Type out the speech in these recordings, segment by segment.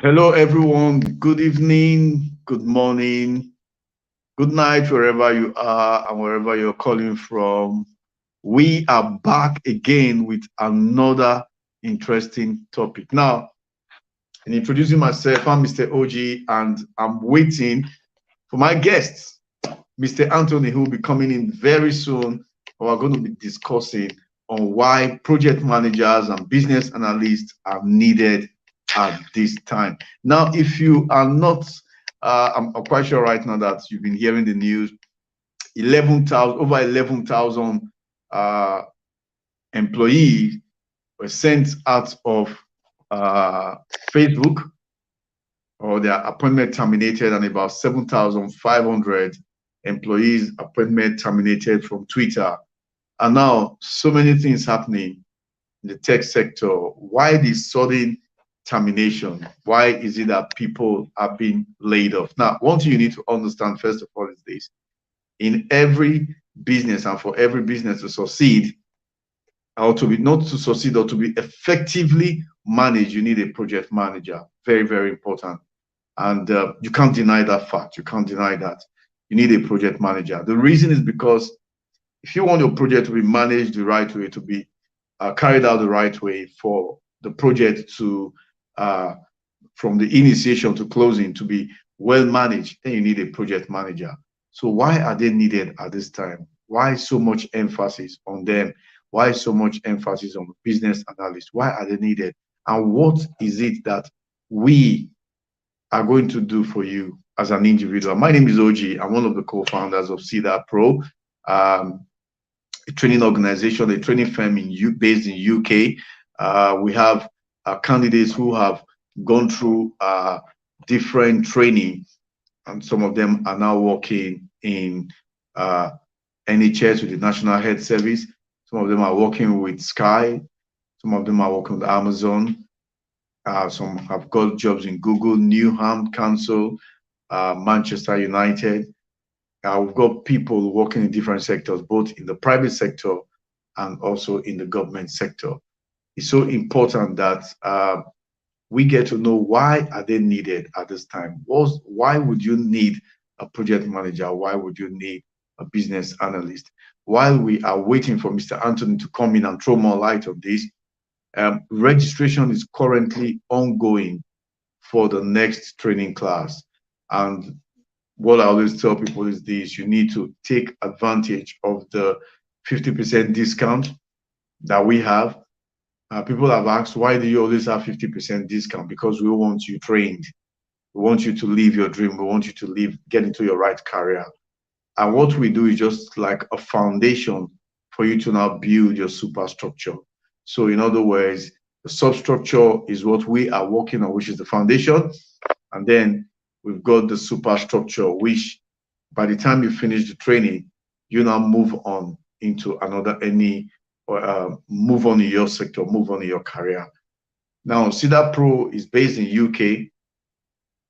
Hello, everyone. Good evening, good morning, good night, wherever you are and wherever you're calling from. We are back again with another interesting topic. Now, in introducing myself, I'm Mr. OG, and I'm waiting for my guests, Mr. Anthony, who will be coming in very soon. We're going to be discussing on why project managers and business analysts are needed at this time. Now, if you are not, I'm quite sure right now that you've been hearing the news. 11,000, over 11,000 uh, employees were sent out of Facebook, or their appointment terminated, and about 7,500 employees appointment terminated from Twitter. And now so many things happening in the tech sector. Why this sudden termination? Why is it that people are being laid off? Now, one thing you need to understand first of all is this: in every business, and for every business to succeed, or to be not to succeed, or to be effectively managed, you need a project manager. Very, very important. And you can't deny that fact. You can't deny that. You need a project manager. The reason is because if you want your project to be managed the right way, to be carried out the right way, for the project to, from the initiation to closing, to be well managed, then you need a project manager. So why are they needed at this time? Why so much emphasis on them? Why so much emphasis on business analysts? Why are they needed? And what is it that we are going to do for you as an individual? My name is OG. I'm one of the co-founders of CDA Pro, a training organization, a training firm based in UK. We have candidates who have gone through different training, and some of them are now working in NHS with the National Health Service. Some of them are working with Sky. Some of them are working with Amazon. Some have got jobs in Google, Newham Council, Manchester United. We've got people working in different sectors, both in the private sector and also in the government sector. It's so important that we get to know why are they needed at this time. Why would you need a project manager? Why would you need a business analyst? While we are waiting for Mr. Anthony to come in and throw more light on this, registration is currently ongoing for the next training class. And what I always tell people is this: you need to take advantage of the 50% discount that we have. People have asked, why do you always have 50% discount? Because we want you trained. We want you to live your dream. We want you to get into your right career. And what we do is just like a foundation for you to now build your superstructure. So in other words, the substructure is what we are working on, which is the foundation. And then we've got the superstructure, which by the time you finish the training, you now move on into move on in your sector, move on in your career. Now, CDA Pro is based in UK.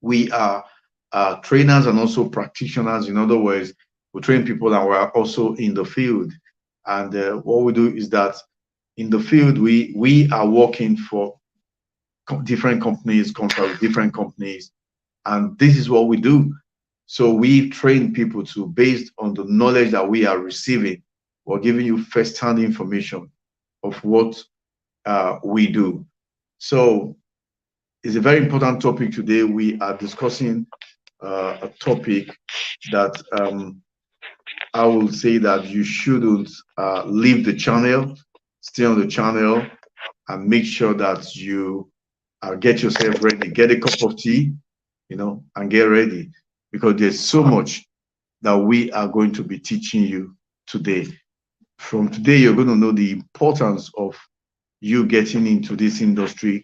We are trainers and also practitioners. In other words, we train people and we're also in the field. And what we do is that in the field, we are working for different companies, contract with different companies, and this is what we do. So we train people to, based on the knowledge that we are receiving, we're giving you first-hand information of what we do. So it's a very important topic today. We are discussing a topic that I will say that you shouldn't leave the channel, stay on the channel, and make sure that you get yourself ready, get a cup of tea, and get ready, because there's so much that we are going to be teaching you today. From today, you're going to know the importance of you getting into this industry,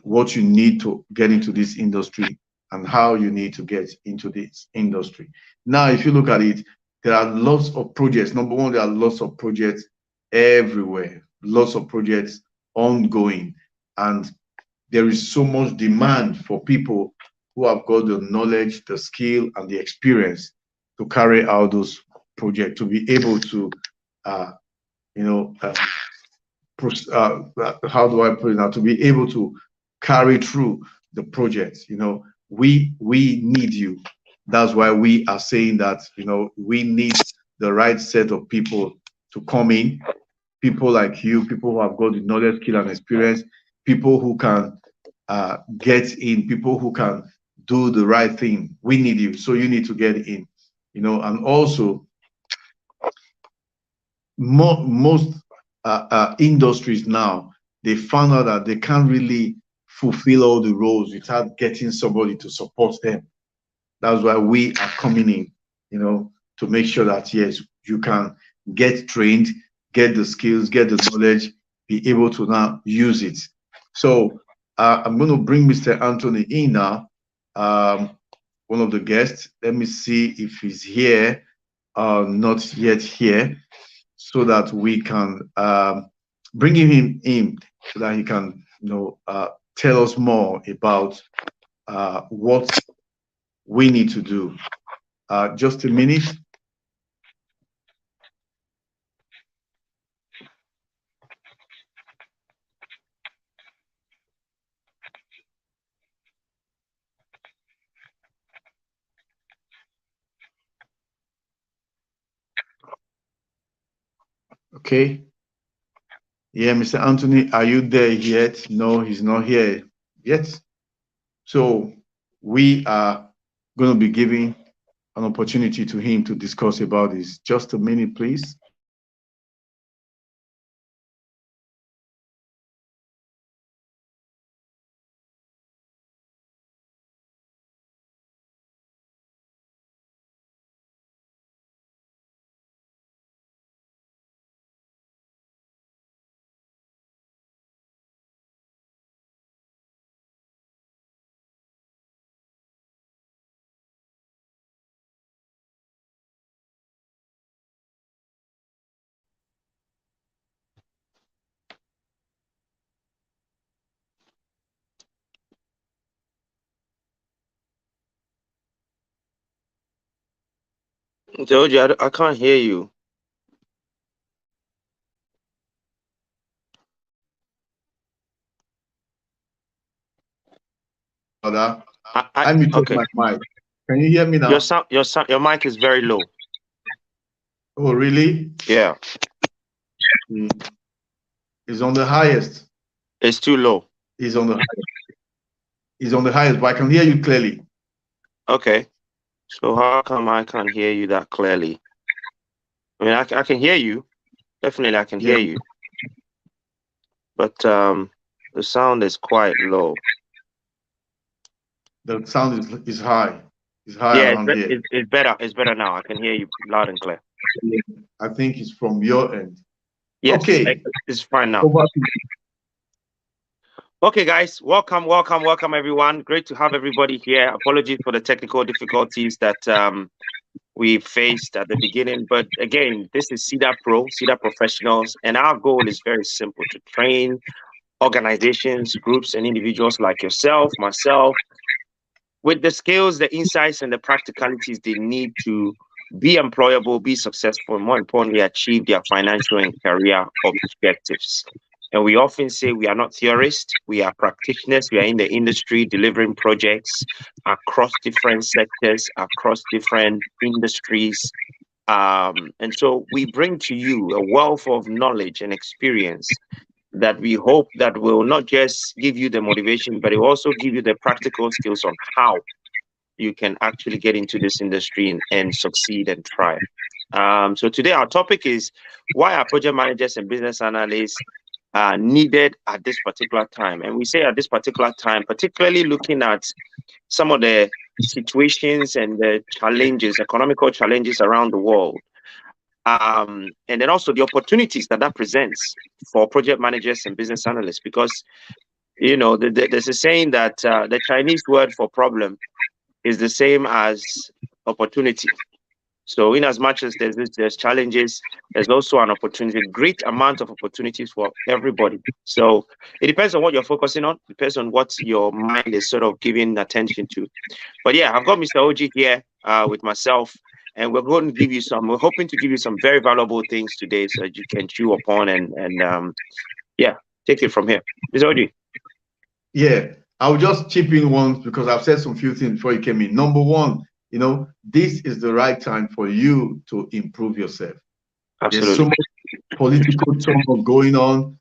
what you need to get into this industry, and how you need to get into this industry. Now, if you look at it, there are lots of projects. Number one, there are lots of projects everywhere, lots of projects ongoing, and there is so much demand for people who have got the knowledge, the skill, and the experience to carry out those projects, to be able to, how do I put it now, to be able to carry through the project. We need you. That's why we are saying that, we need the right set of people to come in, people like you, people who have got the knowledge, skill, and experience, people who can get in, people who can do the right thing. We need you, so you need to get in. And also most industries now, they found out that they can't really fulfill all the roles without getting somebody to support them. That's why we are coming in, to make sure that yes, you can get trained, get the skills, get the knowledge, be able to now use it. So I'm going to bring Mr. Anthony in now, one of the guests. Let me see if he's here, not yet here, so that we can bring him in, so that he can, tell us more about what we need to do. Just a minute. Okay. Yeah, Mr. Anthony, are you there yet? No, he's not here yet. So we are going to be giving an opportunity to him to discuss about this. Just a minute, please. Georgie, I can't hear you. Sorry about that. I I muted okay. my mic. Can you hear me now? Your mic is very low. Oh, really? Yeah, It's on the highest. it's too low. It's on the It's on the highest, but I can hear you clearly. Okay, so how come I can't hear you that clearly? I mean, I can hear you. Definitely, I can Yeah, hear you, but the sound is quite low. the sound is high. It's high Yeah, around here. it's better. It's better now. I can hear you loud and clear. I think it's from your end. Yes, Okay, it's fine now. over to Okay, guys, welcome, everyone. Great to have everybody here. Apologies for the technical difficulties that we faced at the beginning. But again, this is CEDA Professionals, and our goal is very simple: to train organizations, groups, and individuals like yourself, myself, with the skills, the insights, and the practicalities they need to be employable, be successful, and more importantly, achieve their financial and career objectives. And we often say we are not theorists, we are practitioners, we are in the industry delivering projects across different sectors, across different industries. And so we bring to you a wealth of knowledge and experience that we hope that will not just give you the motivation, but it will also give you the practical skills on how you can actually get into this industry and succeed and thrive. So today our topic is why are project managers and business analysts needed at this particular time? And we say at this particular time, particularly looking at some of the situations and the challenges, economical challenges around the world. And then also the opportunities that presents for project managers and business analysts, because there's a saying that the Chinese word for problem is the same as opportunity. So in as much as there's challenges, there's also an opportunity, a great amount of opportunities for everybody. So it depends on what you're focusing on, depends on what your mind is sort of giving attention to. But yeah, I've got Mr. OG here with myself, and we're hoping to give you some very valuable things today so that you can chew upon and yeah, take it from here. Mr. OG. Yeah, I'll just chip in once because I've said some few things before you came in. Number one, this is the right time for you to improve yourself. There's so Absolutely. much political turmoil going on,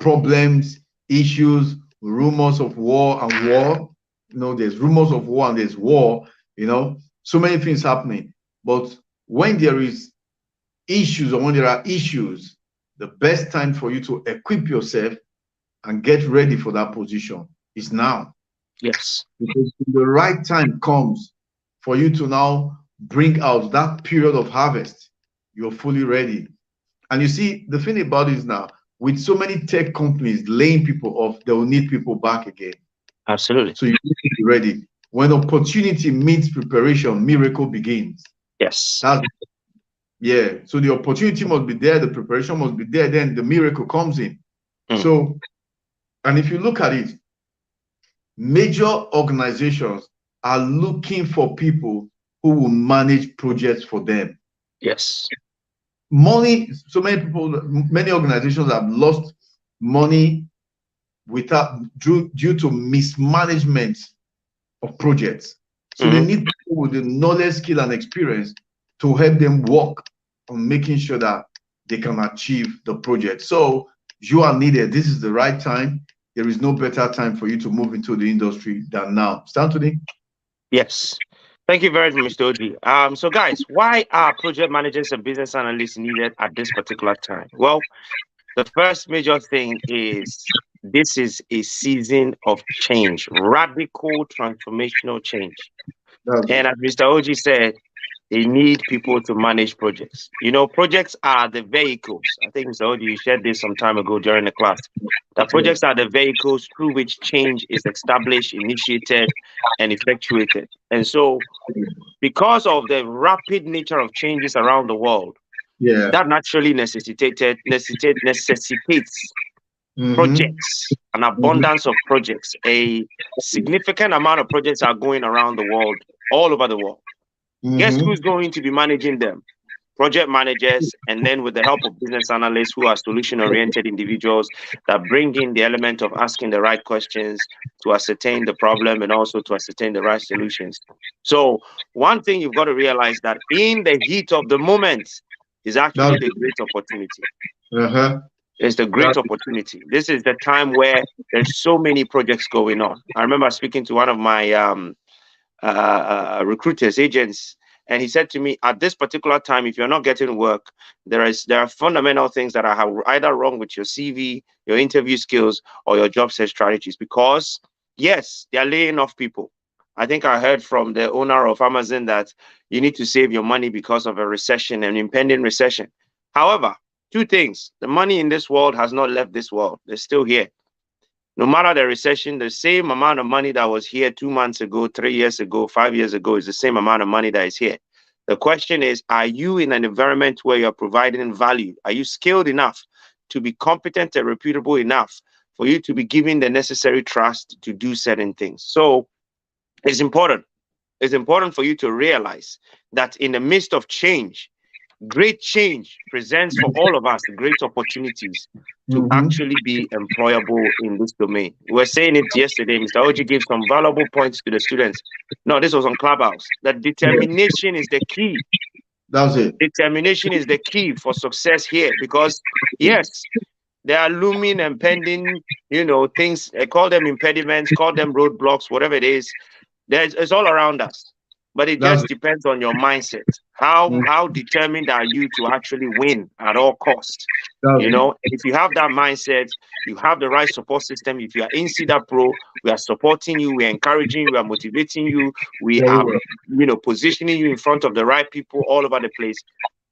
problems, issues, rumors of war and war. There's rumors of war and there's war. So many things happening. But when there is issues or when there are issues, the best time for you to equip yourself and get ready for that position is now. Yes. Because the right time comes for you to now bring out that period of harvest, you're fully ready. And you see, the thing about it is now, with so many tech companies laying people off, they will need people back again. Absolutely. So you need to be ready. When opportunity meets preparation, miracle begins. Yes. Yeah. So the opportunity must be there, the preparation must be there, then the miracle comes in. So, and if you look at it, major organizations are looking for people who will manage projects for them. Yes. Money, so many organizations have lost money due to mismanagement of projects. So they need people with the knowledge, skill, and experience to help them work on making sure that they can achieve the project. So you are needed. This is the right time. There is no better time for you to move into the industry than now. Stanley? Yes. Thank you very much, Mr. Oji. So guys, why are project managers and business analysts needed at this particular time? Well, the first major thing is this is a season of change, radical transformational change. And as Mr. Oji said, they need people to manage projects. Projects are the vehicles. I think Mr. Oji, you shared this some time ago during the class. That projects are the vehicles through which change is established, initiated, and effectuated. And so, because of the rapid nature of changes around the world, that naturally necessitates projects, an abundance of projects. A significant amount of projects are going around the world, all over the world. Guess who's going to be managing them? Project managers, and then with the help of business analysts who are solution-oriented individuals that bring in the element of asking the right questions to ascertain the problem and also to ascertain the right solutions. So one thing you've got to realize that in the heat of the moment is actually the great opportunity. It's the great opportunity. This is the time where there's so many projects going on. I remember speaking to one of my recruiters, agents, and he said to me, at this particular time, if you're not getting work, there are fundamental things that are either wrong with your CV, your interview skills, or your job search strategies. Because yes, they are laying off people. I think I heard from the owner of Amazon that you need to save your money because of a recession, an impending recession. However, two things: the money in this world has not left this world; it's still here. No matter the recession, the same amount of money that was here 2 months ago, 3 years ago, 5 years ago is the same amount of money that is here. The question is, are you in an environment where you're providing value? Are you skilled enough to be competent and reputable enough for you to be given the necessary trust to do certain things? So it's important. It's important for you to realize that in the midst of change, great change presents for all of us great opportunities to actually be employable in this domain. We were saying it yesterday. Mr. Oji gave some valuable points to the students. No, this was on Clubhouse. That determination is the key. That's it. Determination is the key for success here, because yes, there are looming and pending, things. Call them impediments, call them roadblocks, whatever it is. It's all around us. But it just depends on your mindset. How determined are you to actually win at all costs? If you have that mindset, you have the right support system. If you are in Cedar Pro, we are supporting you, we are encouraging you, we are motivating you, we are, positioning you in front of the right people all over the place.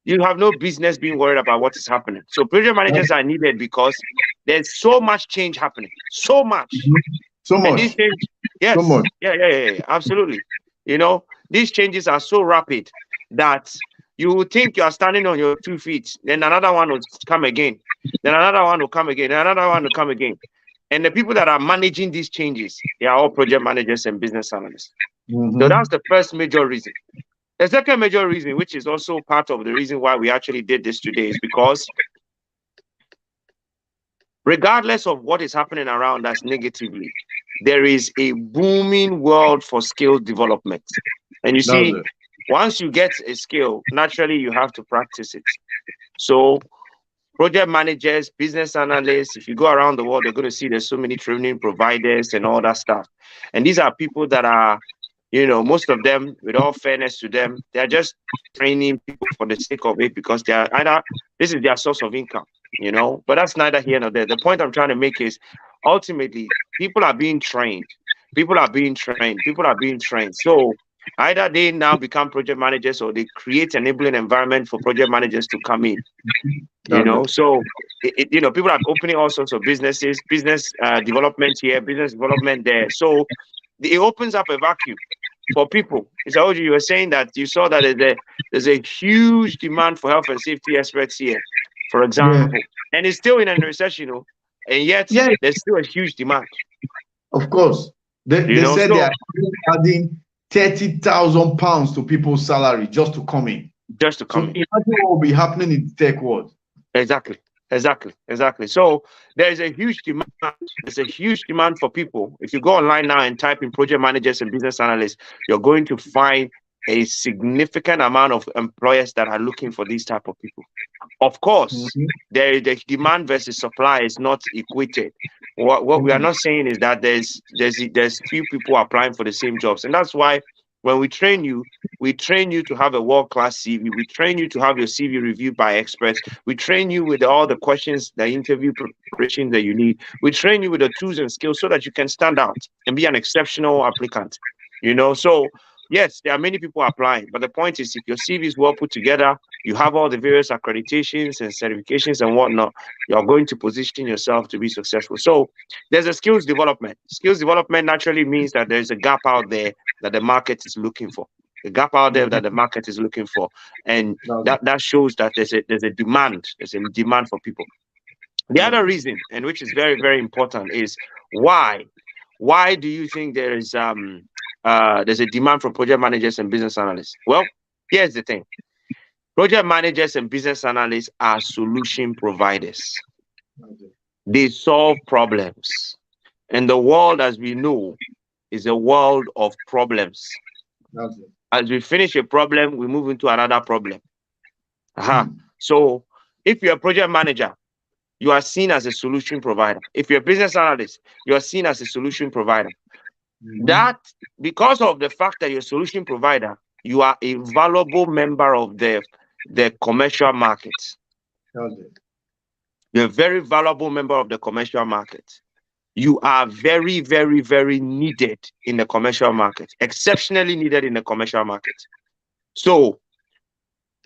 You have no business being worried about what is happening. So project managers are needed because there's so much change happening. So much. So much. And these change, yes. So much. Yeah, absolutely. These changes are so rapid that you will think you are standing on your 2 feet, then another one will come again, then another one will come again, then another one will come again. And the people that are managing these changes, they are all project managers and business analysts. So that's the first major reason. The second major reason, which is also part of the reason why we actually did this today, is because regardless of what is happening around us negatively, there is a booming world for skill development. And you That's see, it. once you get a skill, naturally you have to practice it. So project managers, business analysts, if you go around the world, you're going to see there's so many training providers and all that stuff. And these are people that are, most of them, with all fairness to them, they're just training people for the sake of it because they are either this is their source of income. But that's neither here nor there. The point I'm trying to make is ultimately people are being trained. People are being trained. People are being trained. So either they now become project managers or they create an enabling environment for project managers to come in. That's it. So people are opening all sorts of businesses, business development here, business development there. So it opens up a vacuum for people. Mr. Oji, you were saying that you saw that there's a huge demand for health and safety experts here, for Yeah. example, and it's still in a recession, and yet Yeah, there's still a huge demand. of course. They said they So are adding 30,000 pounds to people's salary just to come in. just to So come in. imagine what will be happening in the tech world. Exactly. Exactly. So there is a huge demand. There's a huge demand for people. If you go online now and type in project managers and business analysts, you're going to find a significant amount of employers that are looking for these type of people. Of course, Mhm. the demand versus supply is not equated. What we are Mhm. not saying is that there's few people applying for the same jobs, and that's why when we train you to have a world-class CV. We train you to have your CV reviewed by experts. We train you with all the questions, the interview preparation that you need. We train you with the tools and skills so that you can stand out and be an exceptional applicant. So yes, there are many people applying, but the point is, if your CV is well put together, you have all the various accreditations and certifications and whatnot, you're going to position yourself to be successful. So there's a skills development. Skills development naturally means that there's a gap out there that the market is looking for. A gap out there that the Mhm. market is looking for. And That's it. that shows that there's a demand for people. The That's other it. reason, and which is very, very important, is why. Why do you think there's a demand for project managers and business analysts? Well, here's the thing. Project managers and business analysts are solution providers. That's it. They solve problems. And the world, as we know, is a world of problems. That's it. As we finish a problem, we move into another problem. Aha. Hmm. So if you're a project manager, you are seen as a solution provider. If you're a business analyst, you are seen as a solution provider. Mhm. That because of the fact that you're a solution provider, you are a valuable member of the commercial market. That's it. You're a very valuable member of the commercial market. You are very, very, very needed in the commercial market, exceptionally needed in the commercial market. So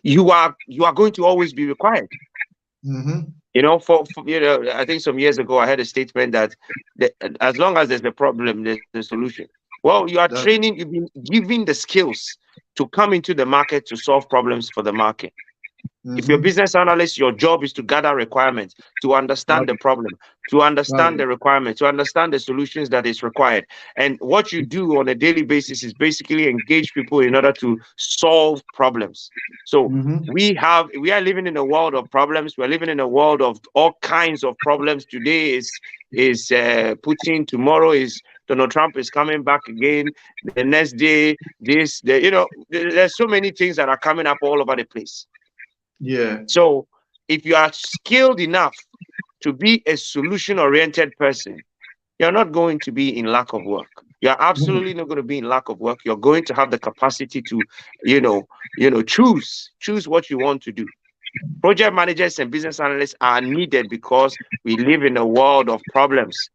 you are going to always be required. Mhm. I think some years ago I had a statement that as long as there's a problem, there's a solution. Well, you are That's training, you've been given the skills to come into the market to solve problems for the market. If you're a mhm. business analyst, your job is to gather requirements, to understand That's the it. problem, to That's understand it. the requirements, to understand the solutions that is required. And what you do on a daily basis is basically engage people in order to solve problems. So Mhm. we are living in a world of problems. We're living in a world of all kinds of problems. Today is Putin. Tomorrow is Donald Trump is coming back again. The next day, there's so many things that are coming up all over the place. Yeah. So if you are skilled enough to be a solution oriented person, you're not going to be in lack of work. You're Mhm. absolutely not going to be in lack of work. You're going to have the capacity to, choose what you want to do. Project managers and business analysts are needed because we live in a world of problems.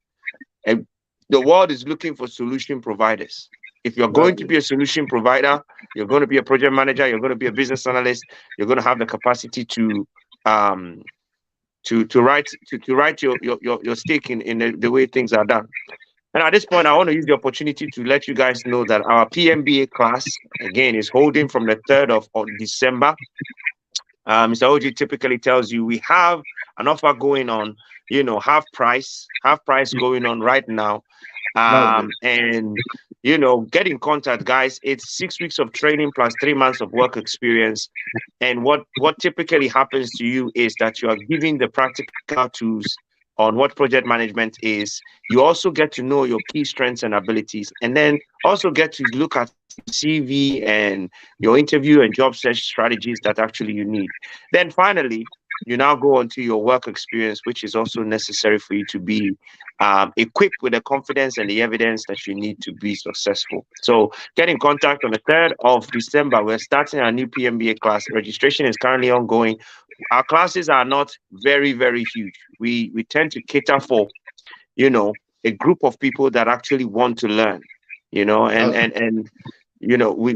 And the world is looking for solution providers. If you're going That's to it. be a solution provider, you're going to be a project manager, you're going to be a business analyst, you're going to have the capacity um, to write your stake in the way things are done. And at this point, I want to use the opportunity to let you guys know that our PMBA class again is holding from the 3rd of December. Mr. OG typically tells you we have an offer going on, half price going on right now. That's it. And get in contact, guys. It's 6 weeks of training plus 3 months of work experience. And what typically happens to you is that you are given the practical tools on what project management is. You also get to know your key strengths and abilities, and then also get to look at your CV and your interview and job search strategies that actually you need. Then finally, you now go on to your work experience, which is also necessary for you to be equipped with the confidence and the evidence that you need to be successful. So get in contact on the 3rd of December. We're starting our new PMBA class. Registration is currently ongoing. Our classes are not very, very huge. We tend to cater for, you know, a group of people that actually want to learn, you know, and you know, we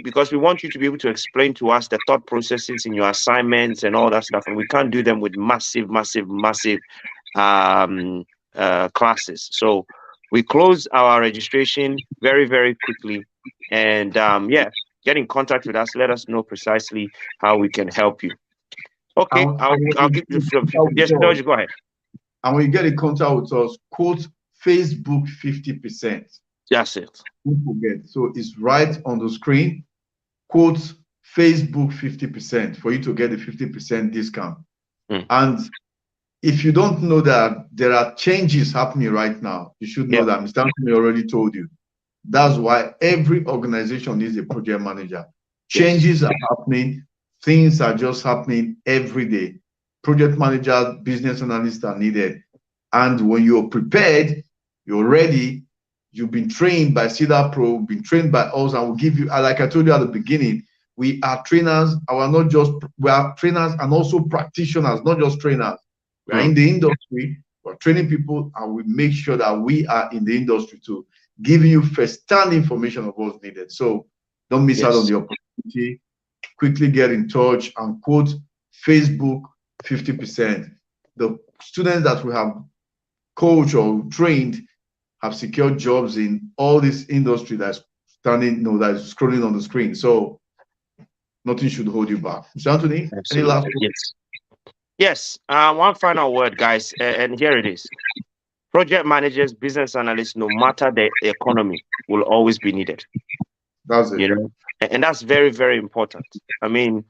because we want you to be able to explain to us the thought processes in your assignments and all that stuff, and we can't do them with massive um classes. So we close our registration very, very quickly, and yeah, get in contact with us. Let us know precisely how we can help you. Okay, I'll give you the floor. Yes, no, go ahead. And when you get in contact with us, quote Facebook 50%. That's it. Don't forget. So it's right on the screen. Quote Facebook 50% for you to get a 50% discount. And if you don't know that there are changes happening right now, you should know that Mr. Anthony already told you. That's why every organization needs a project manager. Changes are happening. Things are just happening every day. Project managers, business analysts are needed. And when you're prepared, you're ready, you've been trained by Cedar Pro, been trained by us, and we'll give you, like I told you at the beginning, we are trainers. We are trainers and also practitioners, not just trainers. We are in the industry, we're training people, and we make sure that we are in the industry too, giving you first-hand information of what's needed. So don't miss out on the opportunity. Quickly get in touch and quote Facebook 50%. The students that we have coached or trained have secured jobs in all this industry that's standing, that is scrolling on the screen. So nothing should hold you back. Mr. Anthony, any last word? Yes. One final word, guys, and here it is. Project managers, business analysts, no matter the economy, will always be needed. That's it. You know, and that's very, very important. I mean,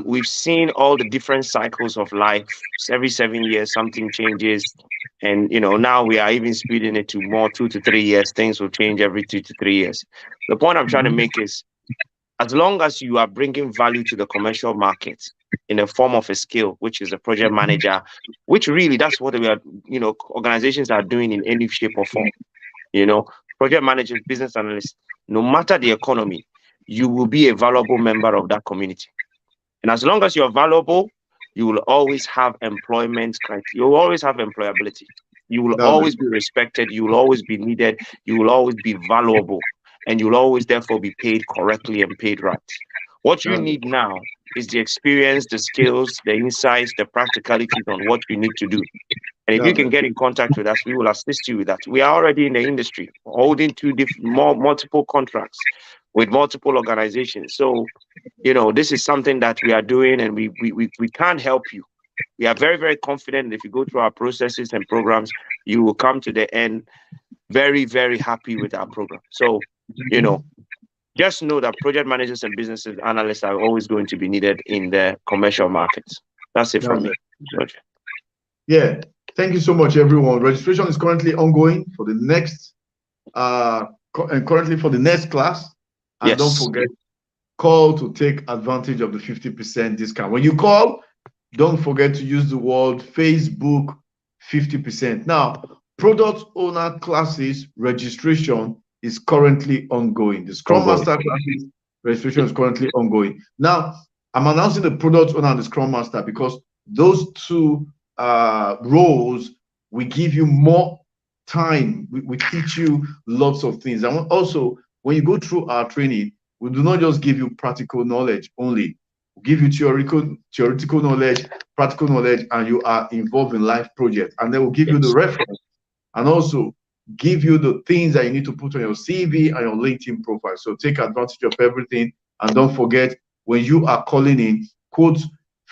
we've seen all the different cycles of life. Every 7 years, something changes. And, you know, now we are even speeding it to more 2 to 3 years. Things will change every 2 to 3 years. The point I'm trying to make is, as long as you are bringing value to the commercial market in the form of a skill, which is a project manager, which really that's what we are, you know, organizations are doing in any shape or form. You know, project managers, business analysts, no matter the economy, you will be a valuable member of that community. And as long as you're valuable, you will always have employment criteria. You will always have employability. You will always be respected. You will always be needed. You will always be valuable. And you'll always therefore be paid correctly and paid right. What you need now is the experience, the skills, the insights, the practicalities on what you need to do. And if you can get in contact with us, we will assist you with that. We are already in the industry, holding multiple contracts with multiple organizations. So, you know, this is something that we are doing, and we can help you. We are very, very confident that if you go through our processes and programs, you will come to the end very, very happy with our program. So, you know, just know that project managers and business analysts are always going to be needed in the commercial markets. That's it from me. Yeah. Thank you so much, everyone. Registration is currently ongoing for the next class. And don't forget, call to take advantage of the 50% discount. When you call, don't forget to use the word Facebook 50%. Now, product owner classes registration is currently ongoing. The Scrum Master classes registration is currently ongoing. Now, I'm announcing the product owner and the Scrum Master because those two roles, we give you more time. We teach you lots of things. And also, when you go through our training, we do not just give you practical knowledge only. We give you theoretical knowledge, practical knowledge, and you are involved in life projects. And then we'll give you the reference and also give you the things that you need to put on your CV and your LinkedIn profile. So take advantage of everything. And don't forget, when you are calling in, quote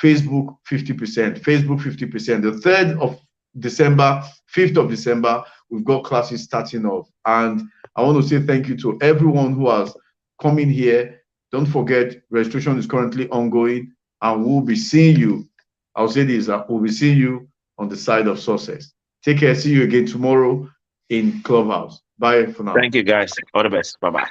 Facebook 50%, Facebook 50%. The 3rd of December, 5th of December, we've got classes starting off. And I want to say thank you to everyone who has come in here. Don't forget, registration is currently ongoing, and we'll be seeing you. I'll say this, we'll be seeing you on the side of success. Take care. See you again tomorrow in Clubhouse. Bye for now. Thank you, guys. All the best. Bye bye.